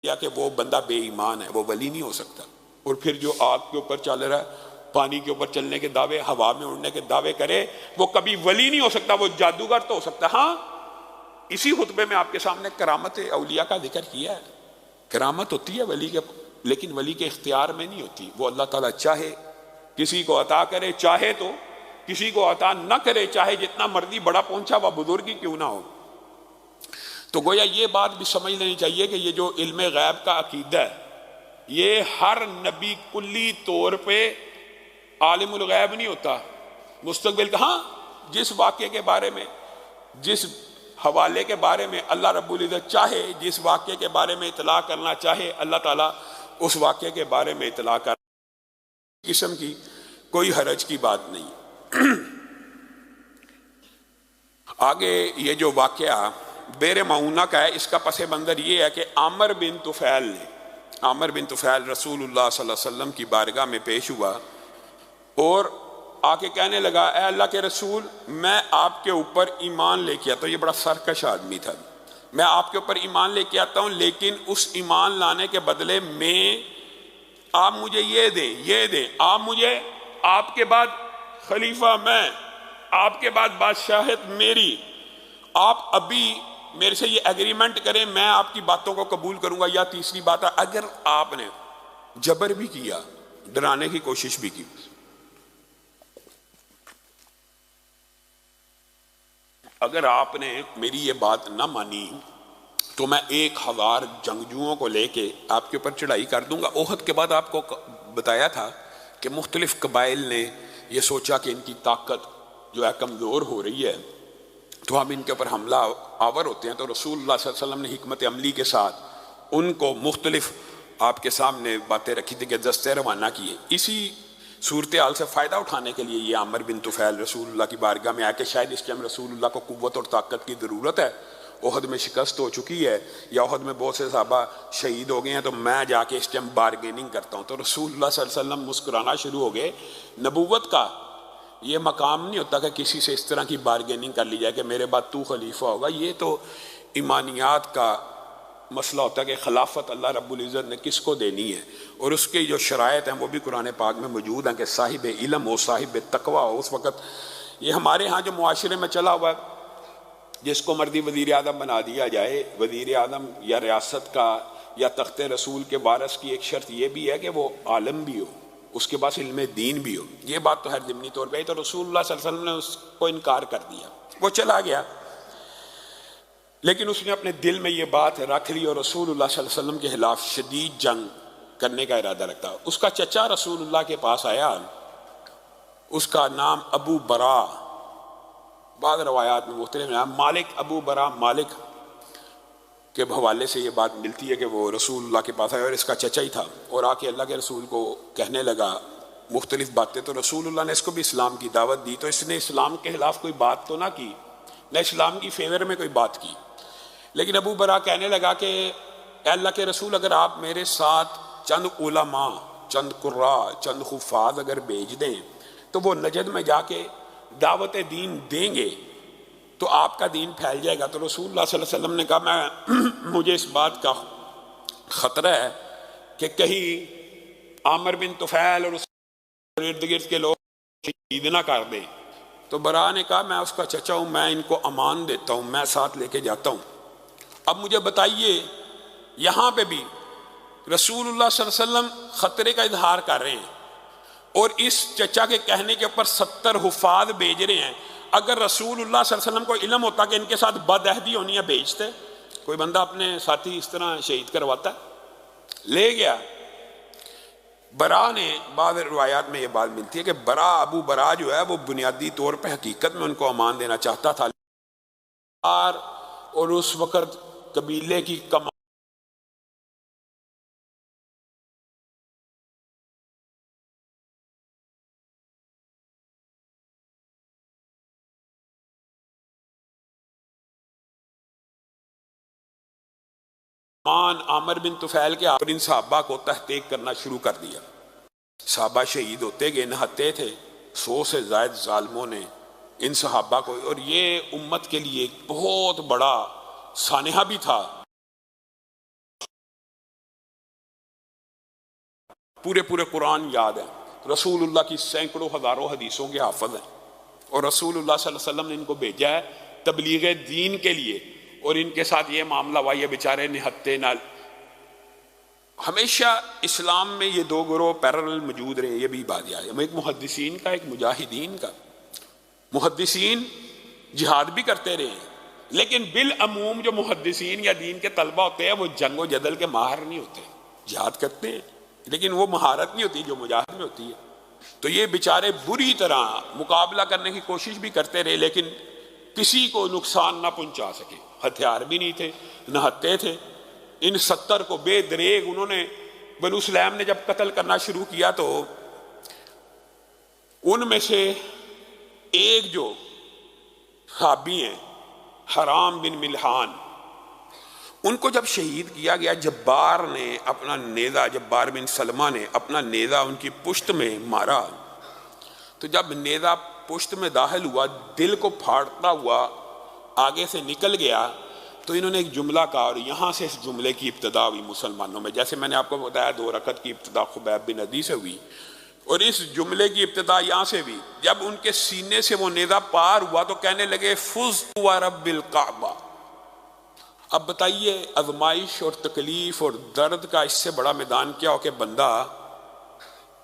یا کہ وہ بندہ بے ایمان ہے، وہ ولی نہیں ہو سکتا۔ اور پھر جو آگ کے اوپر چل رہا ہے، پانی کے اوپر چلنے کے دعوے، ہوا میں اڑنے کے دعوے کرے، وہ کبھی ولی نہیں ہو سکتا، وہ جادوگر تو ہو سکتا۔ ہاں، اسی خطبے میں آپ کے سامنے کرامت اولیاء کا ذکر کیا ہے۔ کرامت ہوتی ہے ولی کے، لیکن ولی کے اختیار میں نہیں ہوتی، وہ اللہ تعالیٰ چاہے کسی کو عطا کرے، چاہے تو کسی کو عطا نہ کرے، چاہے جتنا مرضی بڑا پہنچا ہوا بزرگ ہی کیوں نہ ہو۔ تو گویا یہ بات بھی سمجھ لینی چاہیے کہ یہ جو علم غیب کا عقیدہ ہے، یہ ہر نبی کلی طور پہ عالم الغیب نہیں ہوتا۔ مستقبل کا، ہاں، جس واقعے کے بارے میں، جس حوالے کے بارے میں اللہ رب العزت چاہے، جس واقعے کے بارے میں اطلاع کرنا چاہے، اللہ تعالیٰ اس واقعے کے بارے میں اطلاع کر قسم کی کوئی حرج کی بات نہیں۔ آگے یہ جو واقعہ بیر معونہ کا ہے، اس کا پس منظر یہ ہے کہ عامر بن طفیل رسول اللہ صلی اللہ علیہ وسلم کی بارگاہ میں پیش ہوا اور آ کے کہنے لگا، اے اللہ کے رسول، میں آپ کے اوپر ایمان لے کے آتا ہوں۔ یہ بڑا سرکش آدمی تھا۔ میں آپ کے اوپر ایمان لے کے آتا ہوں، لیکن اس ایمان لانے کے بدلے میں آپ مجھے یہ دیں، آپ مجھے، آپ کے بعد خلیفہ میں، آپ کے بعد بادشاہت میری، آپ ابھی میرے سے یہ ایگریمنٹ کریں، میں آپ کی باتوں کو قبول کروں گا۔ یا تیسری بات ہے، اگر آپ نے جبر بھی کیا، ڈرانے کی کوشش بھی کی، اگر آپ نے میری یہ بات نہ مانی تو میں 1000 جنگجوؤں کو لے کے آپ کے اوپر چڑھائی کر دوں گا۔ احد کے بعد آپ کو بتایا تھا کہ مختلف قبائل نے یہ سوچا کہ ان کی طاقت جو ہے کمزور ہو رہی ہے، تو ہم ان کے اوپر حملہ آور ہوتے ہیں۔ تو رسول اللہ صلی اللہ علیہ وسلم نے حکمت عملی کے ساتھ ان کو مختلف آپ کے سامنے باتیں رکھی تھی کہ دستے روانہ کیے۔ اسی صورتحال سے فائدہ اٹھانے کے لیے یہ عامر بن طفیل رسول اللہ کی بارگاہ میں آ کے شاید اس ٹائم رسول اللہ کو قوت اور طاقت کی ضرورت ہے، احد میں شکست ہو چکی ہے یا احد میں بہت سے صحابہ شہید ہو گئے ہیں، تو میں جا کے اس ٹائم بارگیننگ کرتا ہوں۔ تو رسول اللہ صلی اللہ علیہ وسلم مسکرانا شروع ہو گئے۔ نبوت کا یہ مقام نہیں ہوتا کہ کسی سے اس طرح کی بارگیننگ کر لی جائے کہ میرے بعد تو خلیفہ ہوگا۔ یہ تو ایمانیات کا مسئلہ ہوتا ہے کہ خلافت اللہ رب العزت نے کس کو دینی ہے، اور اس کے جو شرائط ہیں وہ بھی قرآن پاک میں موجود ہیں کہ صاحب علم ہو، صاحب تقوی ہو۔ اس وقت یہ ہمارے ہاں جو معاشرے میں چلا ہوا ہے، جس کو مرضی وزیر اعظم بنا دیا جائے، وزیر اعظم یا ریاست کا یا تخت رسول کے وارث کی ایک شرط یہ بھی ہے کہ وہ عالم بھی ہو، اس کے پاس علم دین بھی ہو۔ یہ بات تو ہر ضمنی طور پہ ہے، تو رسول اللہ صلی اللہ علیہ وسلم نے اس کو انکار کر دیا، وہ چلا گیا۔ لیکن اس نے اپنے دل میں یہ بات رکھ لی اور رسول اللہ صلی اللہ علیہ وسلم کے خلاف شدید جنگ کرنے کا ارادہ رکھتا۔ اس کا چچا رسول اللہ کے پاس آیا، اس کا نام ابو برا، بعض روایات میں مختلف نام، مالک، ابو برا مالک کے حوالے سے یہ بات ملتی ہے کہ وہ رسول اللہ کے پاس آیا اور اس کا چچا ہی تھا، اور آ کے اللہ کے رسول کو کہنے لگا مختلف باتیں۔ تو رسول اللہ نے اس کو بھی اسلام کی دعوت دی، تو اس نے اسلام کے خلاف کوئی بات تو نہ کی، نہ اسلام کی فیور میں کوئی بات کی۔ لیکن ابو برا کہنے لگا کہ اے اللہ کے رسول، اگر آپ میرے ساتھ چند علماء، چند قراء، چند حفاظ اگر بھیج دیں تو وہ نجد میں جا کے دعوت دین دیں گے تو آپ کا دین پھیل جائے گا۔ تو رسول اللہ صلی اللہ علیہ وسلم نے کہا مجھے اس بات کا خطرہ ہے کہ کہیں عامر بن طفیل اور اس ارد گرد کے لوگ شہید نہ کر دیں۔ تو برا نے کہا میں اس کا چچا ہوں، میں ان کو امان دیتا ہوں، میں ساتھ لے کے جاتا ہوں۔ اب مجھے بتائیے، یہاں پہ بھی رسول اللہ صلی اللہ علیہ وسلم خطرے کا اظہار کر رہے ہیں اور اس چچا کے کہنے کے اوپر 70 حفاظ بھیج رہے ہیں۔ اگر رسول اللہ صلی اللہ علیہ وسلم کو علم ہوتا کہ ان کے ساتھ بد عہدی ہونی ہے، بھیجتے؟ کوئی بندہ اپنے ساتھی اس طرح شہید کرواتا ہے؟ لے گیا۔ برا نے، بعض روایات میں یہ بات ملتی ہے کہ برا، ابو برا جو ہے وہ بنیادی طور پہ حقیقت میں ان کو امان دینا چاہتا تھا، اور اس وقت قبیلے کی کمان عامر بن طفیل کے ان صحابہ کو تحقیق کرنا شروع کر دیا۔ صحابہ شہید ہوتے گئے، نہتے تھے 100 سے زائد ظالموں نے ان صحابہ کو، اور یہ امت کے لیے ایک بہت بڑا سانحہ بھی تھا پورے قرآن یاد ہیں، رسول اللہ کی سینکڑوں ہزاروں حدیثوں کے حافظ ہیں، اور رسول اللہ صلی اللہ علیہ وسلم نے ان کو بھیجا ہے تبلیغ دین کے لیے، اور ان کے ساتھ یہ معاملہ ہوا، یہ بیچارے نہتے نال۔ ہمیشہ اسلام میں یہ دو گروہ پیرالل موجود رہے، یہ بھی بات یاد ہے، ایک محدثین کا، ایک مجاہدین کا۔ محدثین جہاد بھی کرتے رہے، لیکن بالعموم جو محدثین یا دین کے طلبہ ہوتے ہیں وہ جنگ و جدل کے ماہر نہیں ہوتے، جہاد کرتے ہیں لیکن وہ مہارت نہیں ہوتی جو مجاہد میں ہوتی ہے۔ تو یہ بیچارے بری طرح مقابلہ کرنے کی کوشش بھی کرتے رہے، لیکن کسی کو نقصان نہ پہنچا سکے، ہتھیار بھی نہیں تھے، نہتے تھے۔ ان 70 کو بے دریغ انہوں نے، بنو سلیم نے جب قتل کرنا شروع کیا تو ان میں سے ایک جو صحابی ہیں حرام بن ملحان، ان کو جب شہید کیا گیا، جبار نے اپنا نیزہ، جبار بن سلمہ نے اپنا نیزہ ان کی پشت میں مارا، تو جب نیزہ پشت میں داخل ہوا، دل کو پھاڑتا ہوا آگے سے نکل گیا، تو انہوں نے ایک جملہ کہا، اور یہاں سے اس جملے کی ابتدا ہوئی مسلمانوں میں۔ جیسے میں نے آپ کو بتایا 2 رکعت کی ابتدا خبیب بن عدی سے ہوئی، اور اس جملے کی ابتدا یہاں سے بھی۔ جب ان کے سینے سے وہ نیزہ پار ہوا تو کہنے لگے فزت ورب الکعبہ۔ اب بتائیے آزمائش اور تکلیف اور درد کا اس سے بڑا میدان کیا ہو کہ بندہ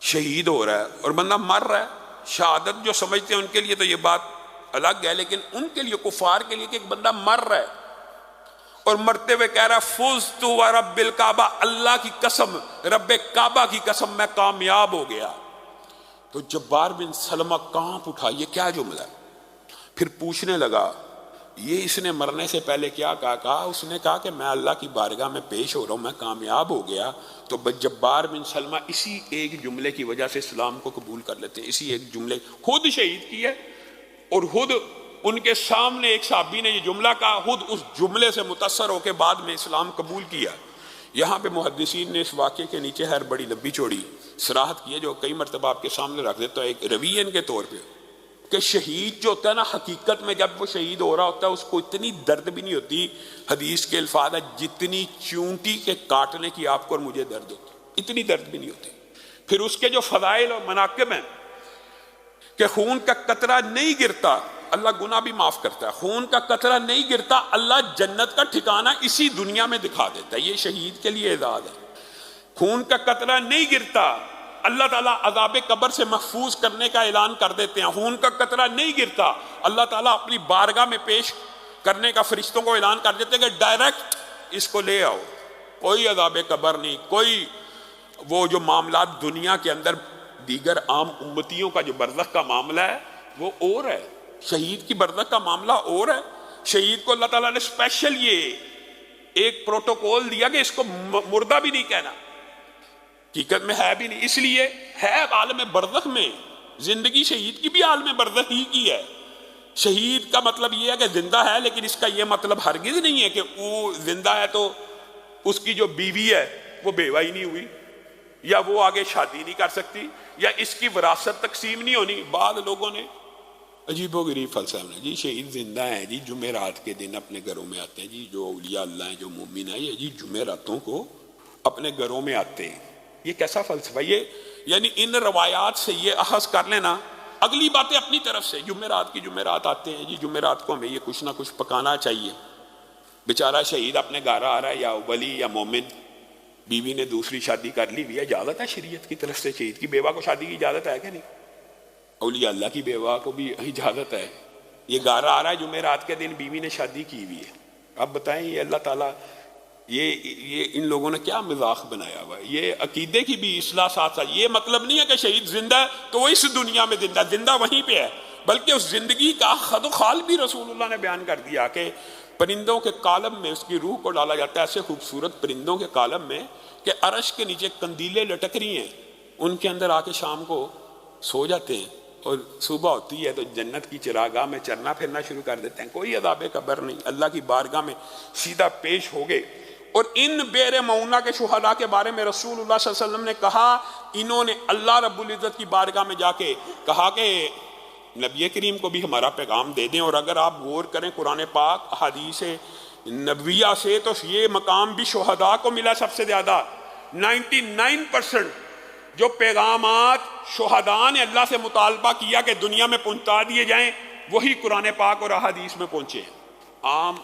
شہید ہو رہا ہے اور بندہ مر رہا ہے۔ شہادت جو سمجھتے ہیں ان کے لیے تو یہ بات الگ ہے، لیکن ان کے لیے، کفار کے لیے، کہ ایک بندہ مر رہا ہے اور مرتے ہوئے کہہ رہا فزت ورب الکعبہ، اللہ کی قسم، رب کعبہ کی قسم، میں کامیاب ہو گیا۔ تو جبار بن سلمہ کانپ اٹھا، یہ کیا جملہ ہے؟ پھر پوچھنے لگا یہ اس نے مرنے سے پہلے کیا کہا؟ اس نے کہا کہ میں اللہ کی بارگاہ میں پیش ہو رہا ہوں، میں کامیاب ہو گیا۔ تو جبار بن سلمہ اسی ایک جملے کی وجہ سے اسلام کو قبول کر لیتے ہیں، اسی ایک جملے، خود شہید کی ہے، اور خود ان کے سامنے ایک صحابی نے یہ جملہ کہا، خود اس جملے سے متاثر ہو کے بعد میں اسلام قبول کیا۔ یہاں پہ محدثین نے اس واقعے کے نیچے ہر بڑی لمبی چوڑی صراحت کی ہے، جو کئی مرتبہ آپ کے سامنے رکھ دیتا ہے، ایک روین کے طور پہ، کہ شہید جو ہوتا ہے نا، حقیقت میں جب وہ شہید ہو رہا ہوتا ہے اس کو اتنی درد بھی نہیں ہوتی، حدیث کے الفاظ ہے جتنی چونٹی کے کاٹنے کی آپ کو اور مجھے درد ہوتی، اتنی درد بھی نہیں ہوتی۔ پھر اس کے جو فضائل اور مناقب ہیں کہ خون کا قطرہ نہیں گرتا، اللہ گناہ بھی معاف کرتا ہے، خون کا قطرہ نہیں گرتا، اللہ جنت کا ٹھکانہ اسی دنیا میں دکھا دیتا ہے، یہ شہید کے لیے اعزاز ہے۔ خون کا قطرہ نہیں گرتا، اللہ تعالیٰ عذاب قبر سے محفوظ کرنے کا اعلان کر دیتے ہیں۔ خون کا قطرہ نہیں گرتا، اللہ تعالیٰ اپنی بارگاہ میں پیش کرنے کا فرشتوں کو اعلان کر دیتے ہیں کہ ڈائریکٹ اس کو لے آؤ، کوئی عذاب قبر نہیں، کوئی وہ جو معاملات دنیا کے اندر دیگر عام امتیوں کا جو برزخ کا معاملہ ہے وہ اور ہے، شہید کی برزخ کا معاملہ اور ہے۔ شہید کو اللہ تعالیٰ نے اسپیشل یہ ایک پروٹوکول دیا کہ اس کو مردہ بھی نہیں کہنا، حقیقت میں ہے بھی نہیں، اس لیے ہے عالم برزخ میں، زندگی شہید کی بھی عالم برزخ ہی کی ہے۔ شہید کا مطلب یہ ہے کہ زندہ ہے، لیکن اس کا یہ مطلب ہرگز نہیں ہے کہ وہ زندہ ہے تو اس کی جو بیوی ہے وہ بیوہ ہی نہیں ہوئی، یا وہ آگے شادی نہیں کر سکتی، یا اس کی وراثت تقسیم نہیں ہونی۔ بعض لوگوں نے عجیب و غریب فلسفہ ہے، جی شہید زندہ ہیں جی، جمعرات کے دن اپنے گھروں میں آتے ہیں جی، جو اولیاء اللہ ہیں، جو مومن ہیں، یہ جی جمعراتوں کو اپنے گھروں میں آتے ہیں۔ یہ کیسا فلسفہ؟ یہ یعنی ان روایات سے یہ اخذ کر لینا، اگلی باتیں اپنی طرف سے، جمعرات کی جمعرات آتے ہیں جی، جمعرات کو ہمیں یہ کچھ نہ کچھ پکانا چاہیے۔ بیچارہ شہید اپنے گھر آ رہا ہے، یا ولی یا مومن، بیوی نے دوسری شادی کر لی ہوئی ہے، اجازت ہے شریعت کی طرف سے، شہید کی بیوہ کو شادی کی اجازت ہے کہ نہیں؟ اولیاء اللہ کی بیوہ کو بھی اجازت ہے۔ یہ گھر آ رہا ہے جمعرات کے دن، بیوی نے شادی کی ہوئی ہے، اب بتائیں یہ اللہ تعالیٰ، یہ ان لوگوں نے کیا مذاق بنایا ہوا ہے؟ یہ عقیدے کی بھی اصلاح ساتھ ساتھ، یہ مطلب نہیں ہے کہ شہید زندہ ہے تو وہ اس دنیا میں زندہ، زندہ وہیں پہ ہے، بلکہ اس زندگی کا خد و خال بھی رسول اللہ نے بیان کر دیا کہ پرندوں کے کالم میں اس کی روح کو ڈالا جاتا ہے، ایسے خوبصورت پرندوں کے کالم میں کہ عرش کے نیچے قندیلیں لٹک رہی ہیں، ان کے اندر آ کے شام کو سو جاتے ہیں، اور صبح ہوتی ہے تو جنت کی چراگاہ میں چرنا پھرنا شروع کر دیتے ہیں، کوئی عذاب قبر نہیں، اللہ کی بارگاہ میں سیدھا پیش ہو گئے۔ اور ان بیر معونہ کے شہداء کے بارے میں رسول اللہ صلی اللہ علیہ وسلم نے کہا، انہوں نے اللہ رب العزت کی بارگاہ میں جا کے کہا کہ نبی کریم کو بھی ہمارا پیغام دے دیں، اور اگر آپ غور کریں قرآن پاک حدیث نبویہ سے تو یہ مقام بھی شہداء کو ملا سب سے زیادہ، 99% جو پیغامات شہداء نے اللہ سے مطالبہ کیا کہ دنیا میں پہنچا دیے جائیں، وہی قرآن پاک اور احادیث میں پہنچے ہیں۔ عام